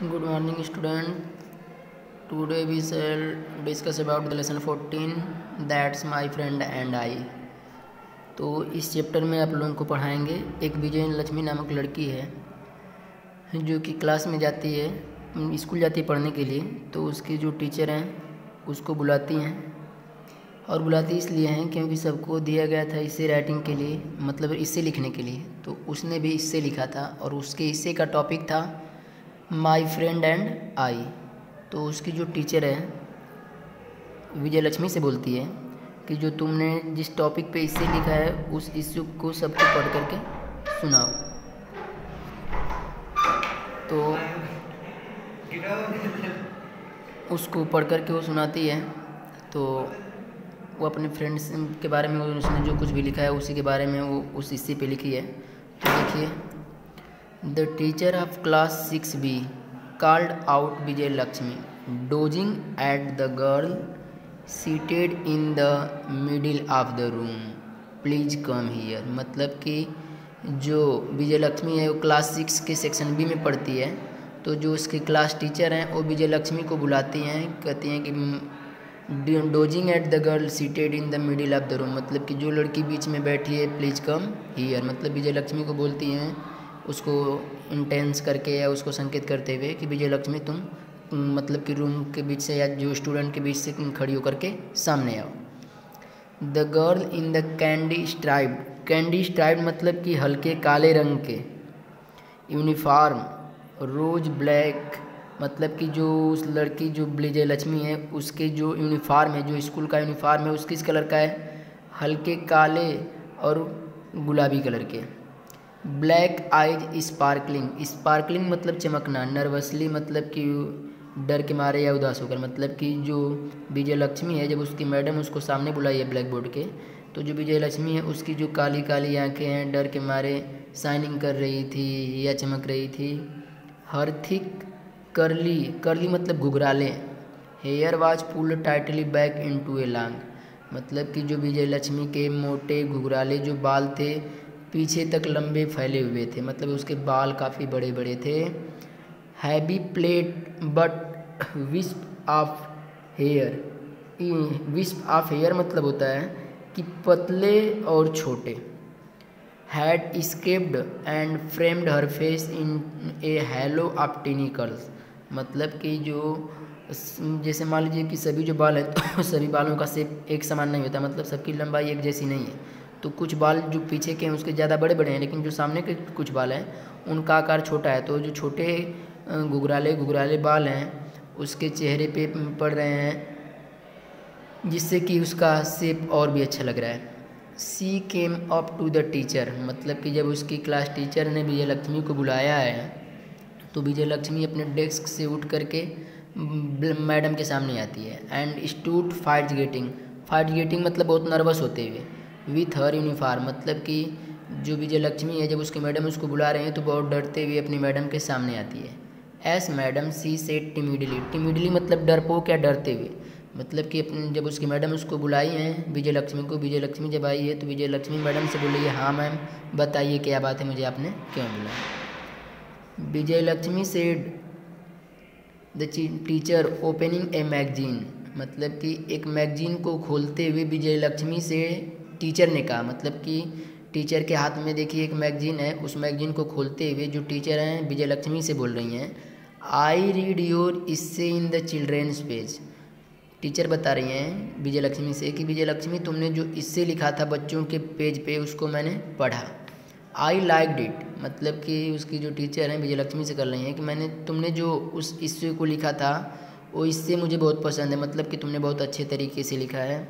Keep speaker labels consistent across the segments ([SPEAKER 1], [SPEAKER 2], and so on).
[SPEAKER 1] Good morning, student. Today we shall discuss about the lesson 14. That's my friend and I. तो इस chapter में आप लोगों को पढ़ाएंगे। एक विजय लक्ष्मी नामक लड़की है जो कि क्लास में जाती है, स्कूल जाती है पढ़ने के लिए। तो उसके जो टीचर हैं उसको बुलाती हैं, और बुलाती इसलिए हैं क्योंकि सबको दिया गया था इससे राइटिंग के लिए, मतलब इससे लिखने के लिए। तो उसने भी इससे लिखा था और उसके इससे का टॉपिक था माई फ्रेंड एंड आई। तो उसकी जो टीचर है विजय लक्ष्मी से बोलती है कि जो तुमने जिस टॉपिक पे इससे लिखा है उस इश्यू को सबको पढ़ करके सुनाओ। तो उसको पढ़ करके वो सुनाती है। तो वो अपने फ्रेंड्स के बारे में, उसने जो कुछ भी लिखा है उसी के बारे में वो उस हिस्से पे लिखी है। तो देखिए, the teacher of class 6B called out Vijay Lakshmi dozing at the girl seated in the middle of the room, please come here। मतलब कि जो विजय लक्ष्मी है वो क्लास 6 के सेक्शन B में पढ़ती है। तो जो उसके क्लास टीचर हैं वो विजय लक्ष्मी को बुलाती हैं, कहती हैं कि dosing at the girl seated in the middle of the room, मतलब कि जो लड़की बीच में बैठी है प्लीज़ कम हियर। मतलब विजय लक्ष्मी को बोलती हैं, उसको इंटेंस करके या उसको संकेत करते हुए कि विजय लक्ष्मी तुम मतलब कि रूम के बीच से या जो स्टूडेंट के बीच से खड़ी होकर के सामने आओ। The girl in the candy striped मतलब कि हल्के काले रंग के यूनिफॉर्म, रोज ब्लैक मतलब कि जो उस लड़की जो विजय लक्ष्मी है उसके जो यूनिफॉर्म है, जो स्कूल का यूनिफॉर्म है, उसके किस कलर का है? हल्के काले और गुलाबी कलर के। ब्लैक आइज स्पार्कलिंग मतलब चमकना, नर्वसली मतलब कि डर के मारे या उदास होकर। मतलब कि जो विजय लक्ष्मी है, जब उसकी मैडम उसको सामने बुलाई है ब्लैक बोर्ड के, तो जो विजय लक्ष्मी है उसकी जो काली काली आंखें हैं डर के मारे शाइनिंग कर रही थी या चमक रही थी। हर थिक करली मतलब घुघराले, hair was pulled tightly back into a long, मतलब कि जो विजय लक्ष्मी के मोटे घुघराले जो बाल थे पीछे तक लंबे फैले हुए थे, मतलब उसके बाल काफ़ी बड़े बड़े थे। Heavy plate but wisp of hair मतलब होता है कि पतले और छोटे। Had escaped and framed her face in a halo of tiny curls, मतलब कि जो जैसे मान लीजिए कि सभी जो बाल हैं तो सभी बालों का शेप एक समान नहीं होता, मतलब सबकी लंबाई एक जैसी नहीं है। तो कुछ बाल जो पीछे के हैं उसके ज़्यादा बड़े बड़े हैं, लेकिन जो सामने के कुछ बाल हैं उनका आकार छोटा है। तो जो छोटे घुघराले बाल हैं उसके चेहरे पे पड़ रहे हैं, जिससे कि उसका शेप और भी अच्छा लग रहा है। She came up to the teacher, मतलब कि जब उसकी क्लास टीचर ने विजय लक्ष्मी को बुलाया है तो विजय लक्ष्मी अपने डेस्क से उठ करके मैडम के सामने आती है। एंड स्टूड फाइट गेटिंग मतलब बहुत नर्वस होते हुए। विथ हर यूनिफॉर्म मतलब कि जो विजय लक्ष्मी है जब उसके मैडम उसको बुला रहे हैं तो बहुत डरते हुए अपनी मैडम के सामने आती है। S madam she said timidly मतलब डरपोक या डरते हुए, मतलब कि अपने जब उसकी मैडम उसको बुलाई हैं विजय लक्ष्मी जब आई है तो विजय लक्ष्मी मैडम से बोल रही है, हाँ मैम बताइए क्या बात है, मुझे आपने क्यों बुलाया। Vijay Lakshmi said the teacher opening a magazine, मतलब कि एक मैगजीन को खोलते हुए विजय लक्ष्मी से टीचर ने कहा, मतलब कि टीचर के हाथ में देखिए एक मैगजीन है, उस मैगजीन को खोलते हुए जो टीचर हैं विजय लक्ष्मी से बोल रही हैं, आई read your essay in the children's page. Teacher बता रही हैं विजय लक्ष्मी से कि विजय लक्ष्मी तुमने जो इससे लिखा था बच्चों के पेज पे उसको मैंने पढ़ा। आई लाइक्ड इट, मतलब कि उसकी जो टीचर हैं विजय लक्ष्मी से कर रही हैं कि तुमने जो उस इससे को लिखा था वो इससे मुझे बहुत पसंद है, मतलब कि तुमने बहुत अच्छे तरीके से लिखा है।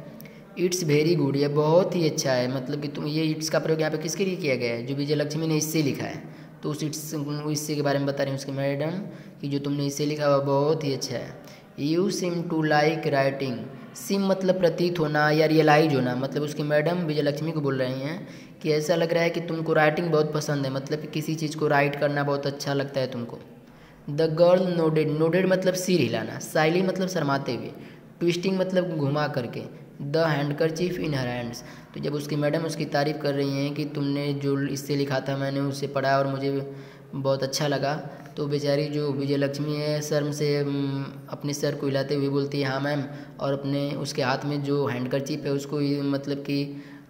[SPEAKER 1] इट्स वेरी गुड, ये बहुत ही अच्छा है, मतलब कि तुम ये इट्स का प्रयोग यहाँ पे किसके लिए किया गया है? जो विजय लक्ष्मी ने इससे लिखा है, तो उस इससे के बारे में बता रही हूँ उसकी मैडम कि जो तुमने इससे लिखा हुआ बहुत ही अच्छा है। You seem to like writing, seem मतलब प्रतीत होना या रियलाइज होना, मतलब उसकी मैडम विजय लक्ष्मी को बोल रही हैं कि ऐसा लग रहा है कि तुमको राइटिंग बहुत पसंद है, मतलब कि किसी चीज़ को राइट करना बहुत अच्छा लगता है तुमको। द गर्ल नोडेड मतलब सिर हिलाना, साइली मतलब शर्माते हुए, ट्विस्टिंग मतलब घुमा करके, the handkerchief in her hands. तो जब उसकी मैडम उसकी तारीफ़ कर रही हैं कि तुमने जो इससे लिखा था मैंने उसे पढ़ा और मुझे बहुत अच्छा लगा, तो बेचारी जो विजय लक्ष्मी है शर्म से अपने सर को हिलाते हुए बोलती है हाँ मैम, और अपने उसके हाथ में जो हैंडकरचीफ है उसको मतलब कि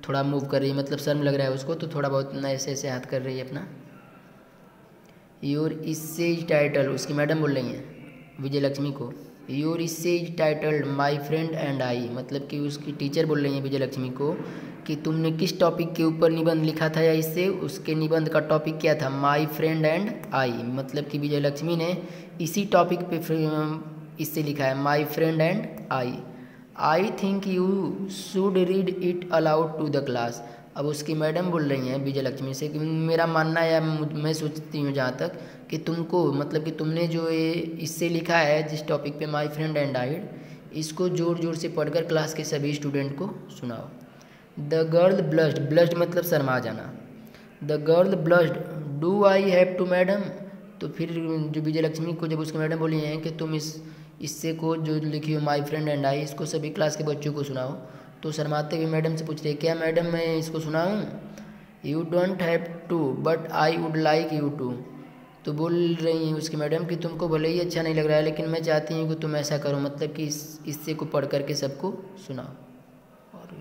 [SPEAKER 1] थोड़ा मूव कर रही है, मतलब शर्म लग रहा है उसको, तो थोड़ा बहुत ऐसे ऐसे हाथ कर रही है अपना। योर इससे टाइटल, उसकी मैडम बोल रही हैं विजय लक्ष्मी को, योर इससे टाइटल्ड माई फ्रेंड एंड आई, मतलब कि उसकी टीचर बोल रही हैं विजय लक्ष्मी को कि तुमने किस टॉपिक के ऊपर निबंध लिखा था, या इससे उसके निबंध का टॉपिक क्या था, माई फ्रेंड एंड आई, मतलब कि विजय लक्ष्मी ने इसी टॉपिक पे इससे लिखा है my friend and I think you should read it aloud to the class. अब उसकी मैडम बोल रही हैं विजय लक्ष्मी से कि मेरा मानना है, मैं सोचती हूँ जहाँ तक कि तुमको, मतलब कि तुमने जो ये इससे लिखा है जिस टॉपिक पे माई फ्रेंड एंड आई, इसको ज़ोर ज़ोर से पढ़कर क्लास के सभी स्टूडेंट को सुनाओ। द गर्ल ब्लश्ड, ब्लश्ड मतलब शर्मा जाना। The girl blushed, do I have to madam, तो फिर जो विजय लक्ष्मी को जब उसकी मैडम बोली हैं कि तुम इससे को जो लिखी हो माई फ्रेंड एंड आई, इसको सभी क्लास के बच्चों को सुनाओ, तो शर्माते हुए मैडम से पूछ रही है क्या मैडम मैं इसको सुनाऊँ, you don't have to but I would like you to, तो बोल रही हैं उसकी मैडम कि तुमको भले ही अच्छा नहीं लग रहा है लेकिन मैं चाहती हूँ कि तुम ऐसा करो, मतलब कि इससे को पढ़ करके सबको सुनाओ। और